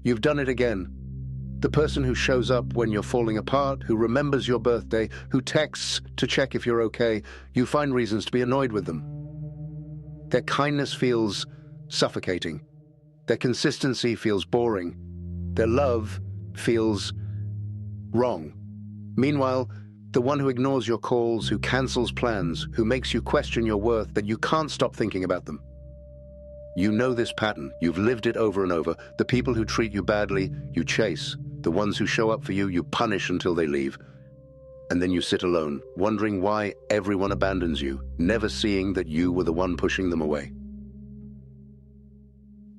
You've done it again. The person who shows up when you're falling apart, who remembers your birthday, who texts to check if you're okay, you find reasons to be annoyed with them. Their kindness feels suffocating. Their consistency feels boring. Their love feels wrong. Meanwhile, the one who ignores your calls, who cancels plans, who makes you question your worth, that you can't stop thinking about them. You know this pattern. You've lived it over and over. The people who treat you badly, you chase. The ones who show up for you, you punish until they leave. And then you sit alone, wondering why everyone abandons you, never seeing that you were the one pushing them away.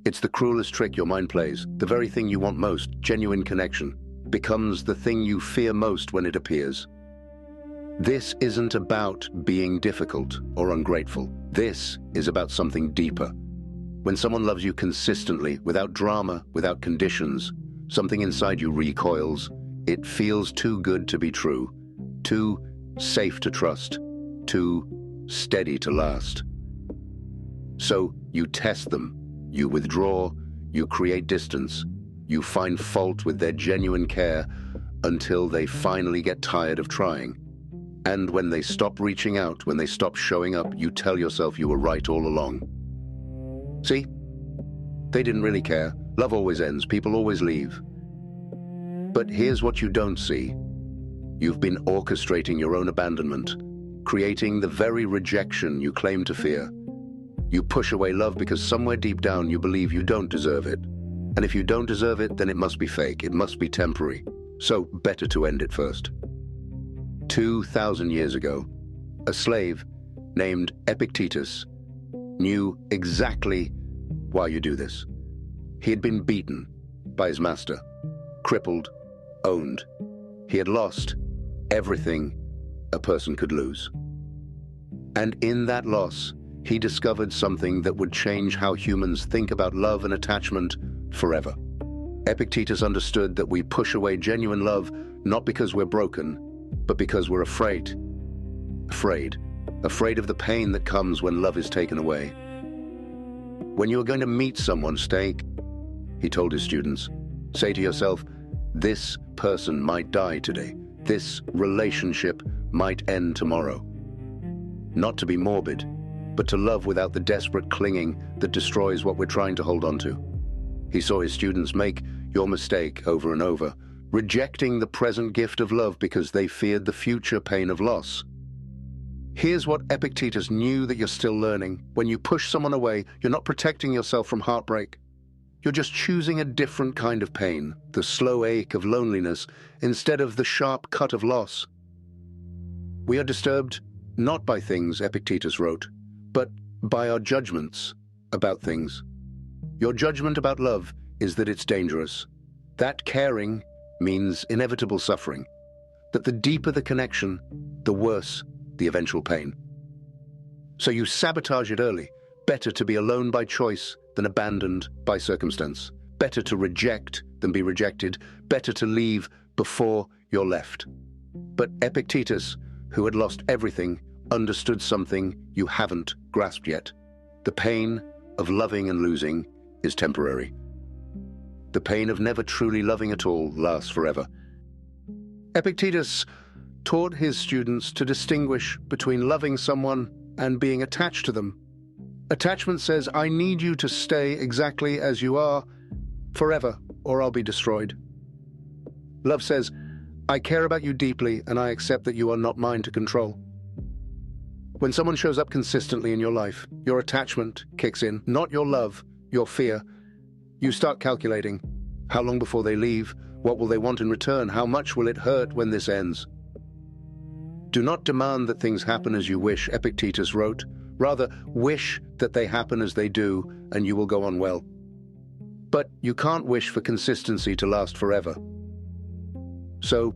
It's the cruelest trick your mind plays. The very thing you want most, genuine connection, becomes the thing you fear most when it appears. This isn't about being difficult or ungrateful. This is about something deeper. When someone loves you consistently, without drama, without conditions, something inside you recoils. It feels too good to be true, too safe to trust, too steady to last. So you test them, you withdraw, you create distance, you find fault with their genuine care until they finally get tired of trying. And when they stop reaching out, when they stop showing up, you tell yourself you were right all along. See? They didn't really care. Love always ends. People always leave. But here's what you don't see. You've been orchestrating your own abandonment, creating the very rejection you claim to fear. You push away love because somewhere deep down you believe you don't deserve it. And if you don't deserve it, then it must be fake. It must be temporary. So better to end it first. 2,000 years ago, a slave named Epictetus knew exactly why you do this. He had been beaten by his master, crippled, owned. He had lost everything a person could lose. And in that loss, he discovered something that would change how humans think about love and attachment forever. Epictetus understood that we push away genuine love not because we're broken, but because we're afraid. Afraid of the pain that comes when love is taken away. When you are going to meet someone, he told his students, say to yourself, this person might die today. This relationship might end tomorrow. Not to be morbid, but to love without the desperate clinging that destroys what we're trying to hold on to. He saw his students make your mistake over and over, rejecting the present gift of love because they feared the future pain of loss. Here's what Epictetus knew that you're still learning. When you push someone away, you're not protecting yourself from heartbreak. You're just choosing a different kind of pain, the slow ache of loneliness, instead of the sharp cut of loss. We are disturbed not by things, Epictetus wrote, but by our judgments about things. Your judgment about love is that it's dangerous. That caring means inevitable suffering. That the deeper the connection, the worse the eventual pain. So you sabotage it early. Better to be alone by choice than abandoned by circumstance. Better to reject than be rejected. Better to leave before you're left. But Epictetus, who had lost everything, understood something you haven't grasped yet. The pain of loving and losing is temporary. The pain of never truly loving at all lasts forever. Epictetus taught his students to distinguish between loving someone and being attached to them. Attachment says, I need you to stay exactly as you are forever, or I'll be destroyed. Love says, I care about you deeply, and I accept that you are not mine to control. When someone shows up consistently in your life, your attachment kicks in, not your love, your fear. You start calculating. How long before they leave? What will they want in return? How much will it hurt when this ends? Do not demand that things happen as you wish, Epictetus wrote. Rather, wish that they happen as they do, and you will go on well. But you can't wish for consistency to last forever. So,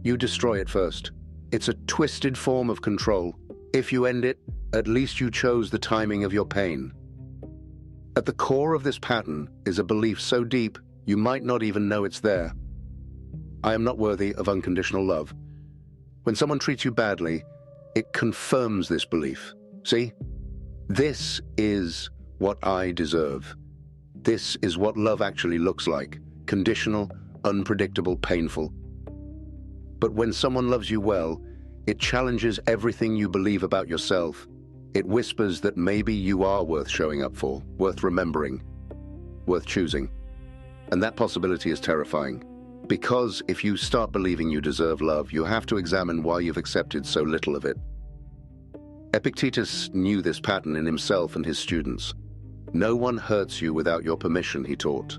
you destroy it first. It's a twisted form of control. If you end it, at least you chose the timing of your pain. At the core of this pattern is a belief so deep you might not even know it's there. I am not worthy of unconditional love. When someone treats you badly, it confirms this belief. See? This is what I deserve. This is what love actually looks like. conditional, unpredictable, painful. But when someone loves you well, it challenges everything you believe about yourself. It whispers that maybe you are worth showing up for, worth remembering, worth choosing. And that possibility is terrifying. Because if you start believing you deserve love, you have to examine why you've accepted so little of it. Epictetus knew this pattern in himself and his students. No one hurts you without your permission, he taught.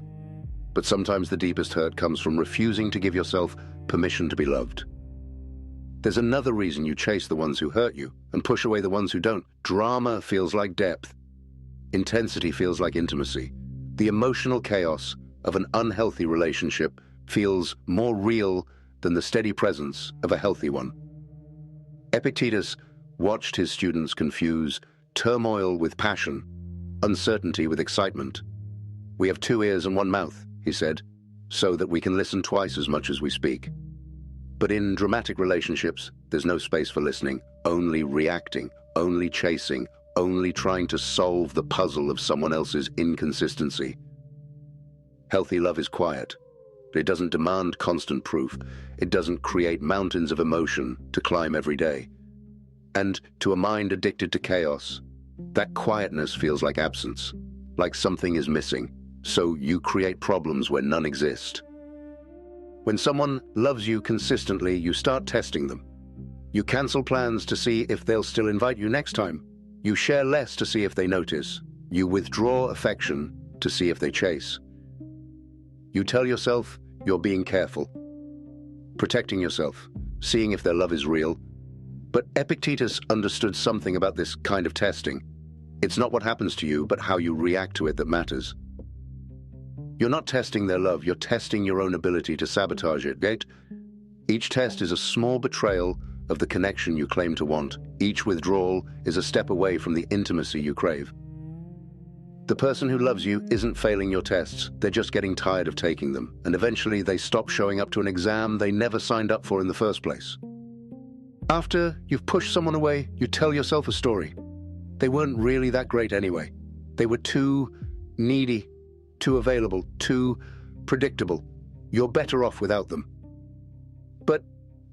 But sometimes the deepest hurt comes from refusing to give yourself permission to be loved. There's another reason you chase the ones who hurt you and push away the ones who don't. Drama feels like depth. Intensity feels like intimacy. The emotional chaos of an unhealthy relationship feels more real than the steady presence of a healthy one. Epictetus watched his students confuse turmoil with passion, uncertainty with excitement. "We have 2 ears and 1 mouth," he said, "so that we can listen twice as much as we speak." But in dramatic relationships, there's no space for listening, only reacting, only chasing, only trying to solve the puzzle of someone else's inconsistency. Healthy love is quiet. It doesn't demand constant proof. It doesn't create mountains of emotion to climb every day. And to a mind addicted to chaos, that quietness feels like absence, like something is missing. So you create problems where none exist. When someone loves you consistently, you start testing them. You cancel plans to see if they'll still invite you next time. You share less to see if they notice. You withdraw affection to see if they chase. You tell yourself you're being careful, protecting yourself, seeing if their love is real. But Epictetus understood something about this kind of testing. It's not what happens to you, but how you react to it that matters. You're not testing their love, you're testing your own ability to sabotage it. Each test is a small betrayal of the connection you claim to want. Each withdrawal is a step away from the intimacy you crave. The person who loves you isn't failing your tests, they're just getting tired of taking them, and eventually they stop showing up to an exam they never signed up for in the first place. After you've pushed someone away, you tell yourself a story. They weren't really that great anyway. They were too needy, too available, too predictable. You're better off without them. But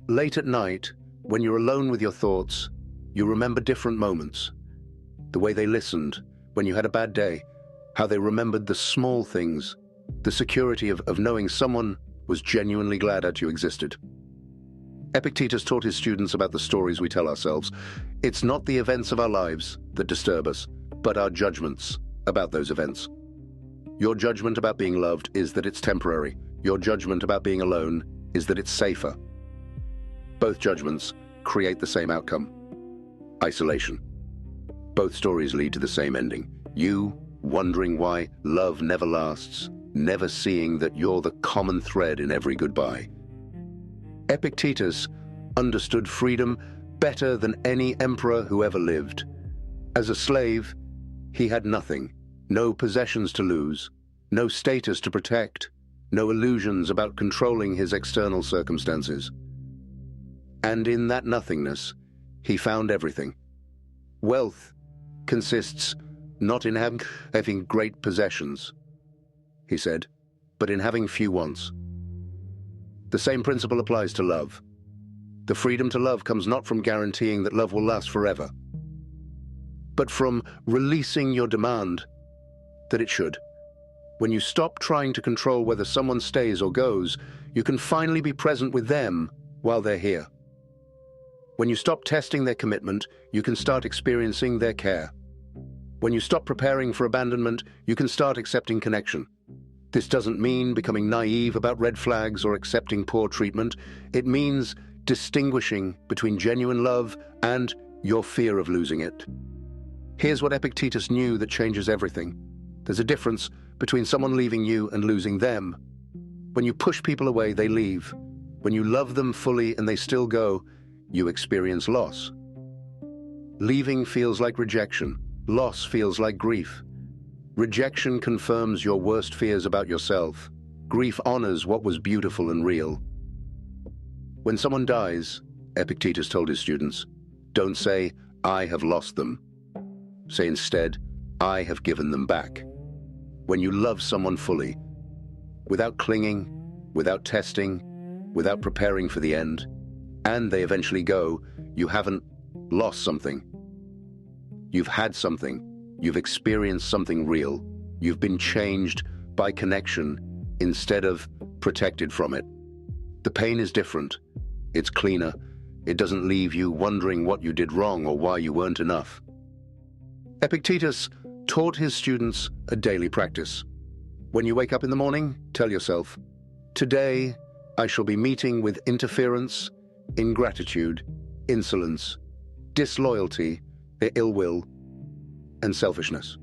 late at night, when you're alone with your thoughts, you remember different moments. The way they listened when you had a bad day, how they remembered the small things, the security of knowing someone was genuinely glad that you existed. Epictetus taught his students about the stories we tell ourselves. It's not the events of our lives that disturb us, but our judgments about those events. Your judgment about being loved is that it's temporary. Your judgment about being alone is that it's safer. Both judgments create the same outcome: isolation. Both stories lead to the same ending. You wondering why love never lasts, never seeing that you're the common thread in every goodbye. Epictetus understood freedom better than any emperor who ever lived. As a slave, he had nothing. No possessions to lose, no status to protect, no illusions about controlling his external circumstances. And in that nothingness, he found everything. Wealth consists not in having great possessions, he said, but in having few wants. The same principle applies to love. The freedom to love comes not from guaranteeing that love will last forever, but from releasing your demand that it should. When you stop trying to control whether someone stays or goes, you can finally be present with them while they're here. When you stop testing their commitment, you can start experiencing their care. When you stop preparing for abandonment, you can start accepting connection. This doesn't mean becoming naive about red flags or accepting poor treatment. It means distinguishing between genuine love and your fear of losing it. Here's what Epictetus knew that changes everything. There's a difference between someone leaving you and losing them. When you push people away, they leave. When you love them fully and they still go, you experience loss. Leaving feels like rejection. Loss feels like grief. Rejection confirms your worst fears about yourself. Grief honors what was beautiful and real. When someone dies, Epictetus told his students, don't say, "I have lost them." Say instead, "I have given them back." When you love someone fully, without clinging, without testing, without preparing for the end, and they eventually go, you haven't lost something. You've had something. You've experienced something real. You've been changed by connection instead of protected from it. The pain is different. It's cleaner. It doesn't leave you wondering what you did wrong or why you weren't enough. Epictetus taught his students a daily practice. When you wake up in the morning, tell yourself, today I shall be meeting with interference, ingratitude, insolence, disloyalty, ill will, and selfishness.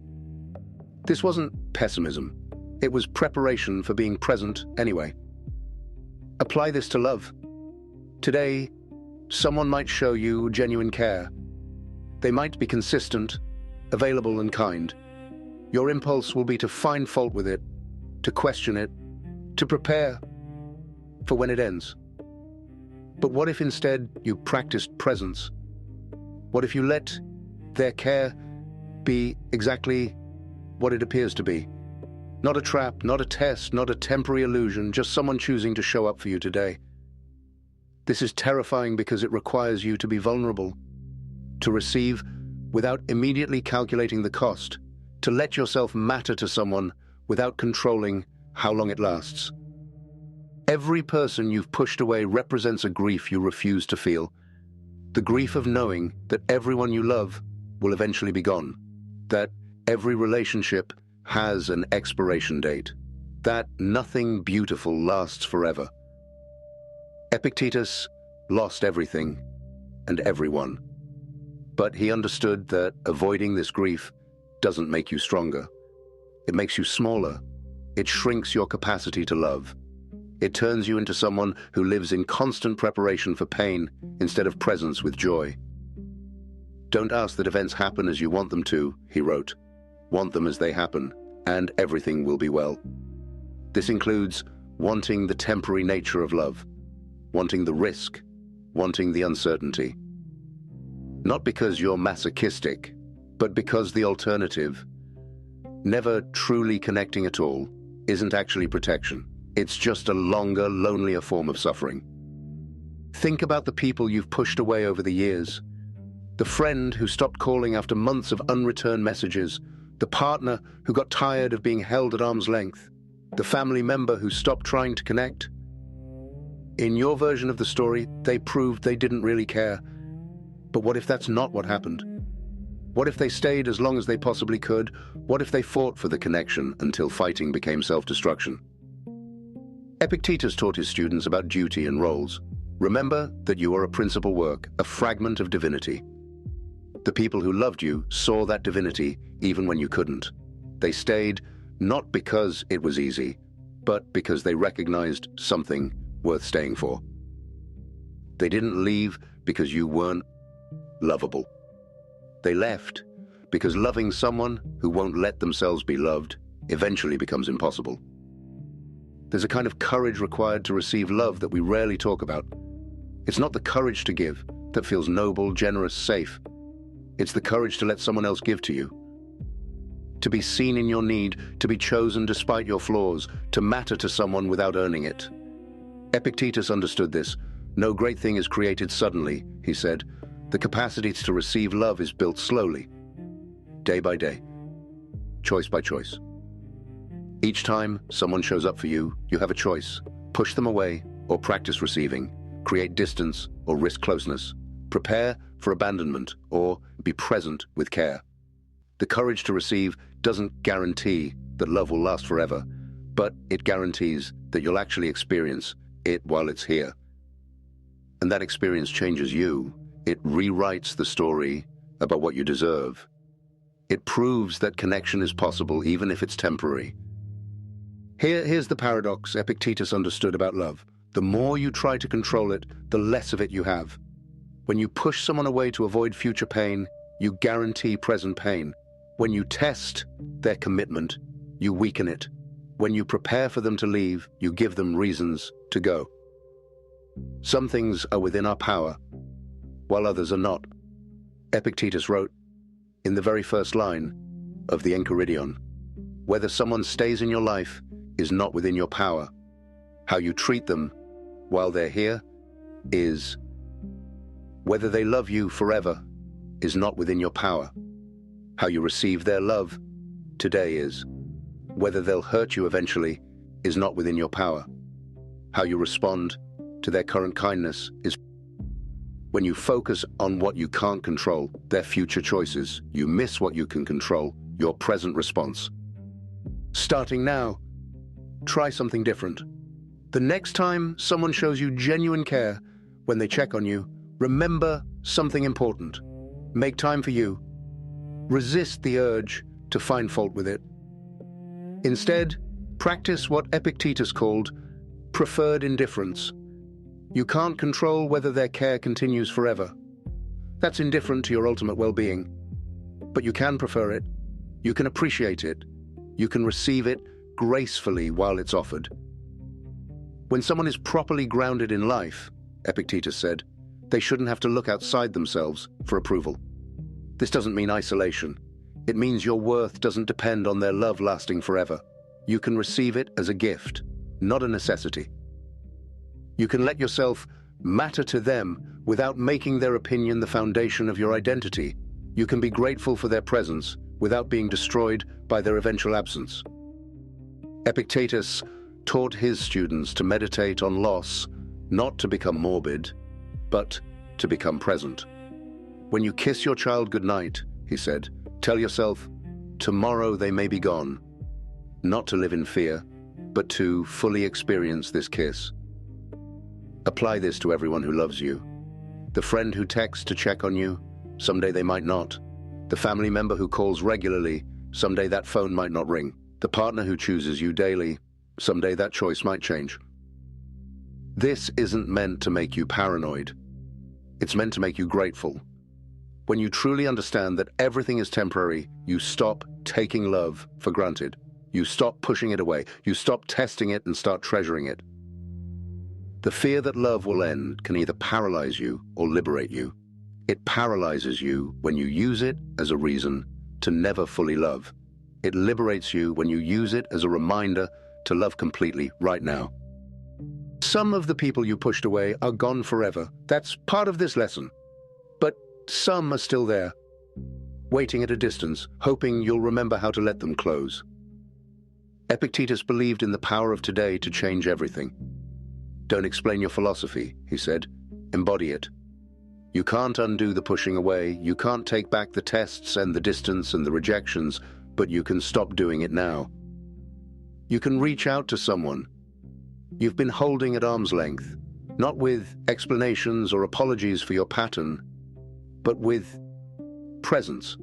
This wasn't pessimism. It was preparation for being present anyway. Apply this to love. Today, someone might show you genuine care. They might be consistent, available and kind. Your impulse will be to find fault with it, to question it, to prepare for when it ends. But what if instead you practiced presence? What if you let their care be exactly what it appears to be? Not a trap, not a test, not a temporary illusion, just someone choosing to show up for you today. This is terrifying because it requires you to be vulnerable, to receive without immediately calculating the cost, to let yourself matter to someone without controlling how long it lasts. Every person you've pushed away represents a grief you refuse to feel. The grief of knowing that everyone you love will eventually be gone, that every relationship has an expiration date, that nothing beautiful lasts forever. Epictetus lost everything and everyone, but he understood that avoiding this grief doesn't make you stronger. It makes you smaller. It shrinks your capacity to love. It turns you into someone who lives in constant preparation for pain instead of presence with joy. Don't ask that events happen as you want them to, he wrote. Want them as they happen, and everything will be well. This includes wanting the temporary nature of love, wanting the risk, wanting the uncertainty. Not because you're masochistic, but because the alternative, never truly connecting at all, isn't actually protection. It's just a longer, lonelier form of suffering. Think about the people you've pushed away over the years. The friend who stopped calling after months of unreturned messages, the partner who got tired of being held at arm's length, the family member who stopped trying to connect. In your version of the story, they proved they didn't really care. But what if that's not what happened? What if they stayed as long as they possibly could? What if they fought for the connection until fighting became self-destruction? Epictetus taught his students about duty and roles. Remember that you are a principal work, a fragment of divinity. The people who loved you saw that divinity even when you couldn't. They stayed not because it was easy, but because they recognized something worth staying for. They didn't leave because you weren't lovable. They left because loving someone who won't let themselves be loved eventually becomes impossible. There's a kind of courage required to receive love that we rarely talk about. It's not the courage to give that feels noble, generous, safe. It's the courage to let someone else give to you. To be seen in your need, to be chosen despite your flaws, to matter to someone without earning it. Epictetus understood this. No great thing is created suddenly, he said. The capacity to receive love is built slowly, day by day, choice by choice. Each time someone shows up for you, you have a choice. Push them away or practice receiving. Create distance or risk closeness. Prepare for abandonment or be present with care. The courage to receive doesn't guarantee that love will last forever, but it guarantees that you'll actually experience it while it's here. And that experience changes you. It rewrites the story about what you deserve. It proves that connection is possible even if it's temporary. Here's the paradox Epictetus understood about love. The more you try to control it, the less of it you have. When you push someone away to avoid future pain, you guarantee present pain. When you test their commitment, you weaken it. When you prepare for them to leave, you give them reasons to go. Some things are within our power, while others are not. Epictetus wrote in the very first line of the Enchiridion, whether someone stays in your life is not within your power. How you treat them while they're here is. Whether they love you forever is not within your power. How you receive their love today is. Whether they'll hurt you eventually is not within your power. How you respond to their current kindness is. When you focus on what you can't control, their future choices, you miss what you can control, your present response. Starting now, try something different. The next time someone shows you genuine care, when they check on you, remember something important. Make time for you. Resist the urge to find fault with it. Instead, practice what Epictetus called preferred indifference. You can't control whether their care continues forever. That's indifferent to your ultimate well-being. But you can prefer it. You can appreciate it. You can receive it gracefully while it's offered. When someone is properly grounded in life, Epictetus said, they shouldn't have to look outside themselves for approval. This doesn't mean isolation. It means your worth doesn't depend on their love lasting forever. You can receive it as a gift, not a necessity. You can let yourself matter to them without making their opinion the foundation of your identity. You can be grateful for their presence without being destroyed by their eventual absence. Epictetus taught his students to meditate on loss, not to become morbid, but to become present. When you kiss your child goodnight, he said, tell yourself, tomorrow they may be gone. Not to live in fear, but to fully experience this kiss. Apply this to everyone who loves you. The friend who texts to check on you, someday they might not. The family member who calls regularly, someday that phone might not ring. The partner who chooses you daily, someday that choice might change. This isn't meant to make you paranoid. It's meant to make you grateful. When you truly understand that everything is temporary, you stop taking love for granted. You stop pushing it away. You stop testing it and start treasuring it. The fear that love will end can either paralyze you or liberate you. It paralyzes you when you use it as a reason to never fully love. It liberates you when you use it as a reminder to love completely right now. Some of the people you pushed away are gone forever. That's part of this lesson. But some are still there, waiting at a distance, hoping you'll remember how to let them close. Epictetus believed in the power of today to change everything. Don't explain your philosophy, he said. Embody it. You can't undo the pushing away, you can't take back the tests and the distance and the rejections, but you can stop doing it now. You can reach out to someone you've been holding at arm's length, not with explanations or apologies for your pattern, but with presence.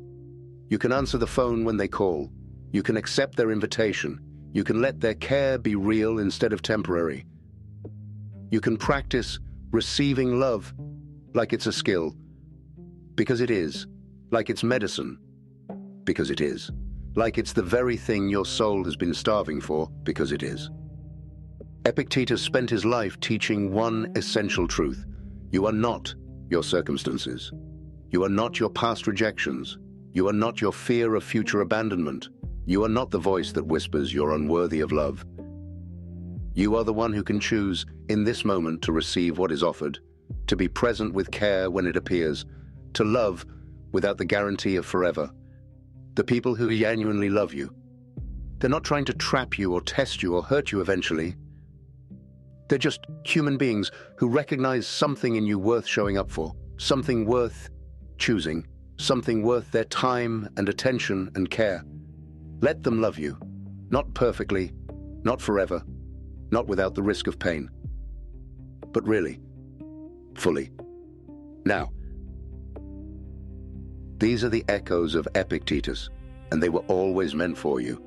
You can answer the phone when they call. You can accept their invitation. You can let their care be real instead of temporary. You can practice receiving love like it's a skill, because it is, like it's medicine, because it is, like it's the very thing your soul has been starving for, because it is. Epictetus spent his life teaching one essential truth. You are not your circumstances. You are not your past rejections. You are not your fear of future abandonment. You are not the voice that whispers you're unworthy of love. You are the one who can choose in this moment to receive what is offered, to be present with care when it appears, to love without the guarantee of forever. The people who genuinely love you, they're not trying to trap you or test you or hurt you eventually. They're just human beings who recognize something in you worth showing up for, something worth choosing, something worth their time and attention and care. Let them love you, not perfectly, not forever, not without the risk of pain, but really, fully. Now, these are the echoes of Epictetus, and they were always meant for you.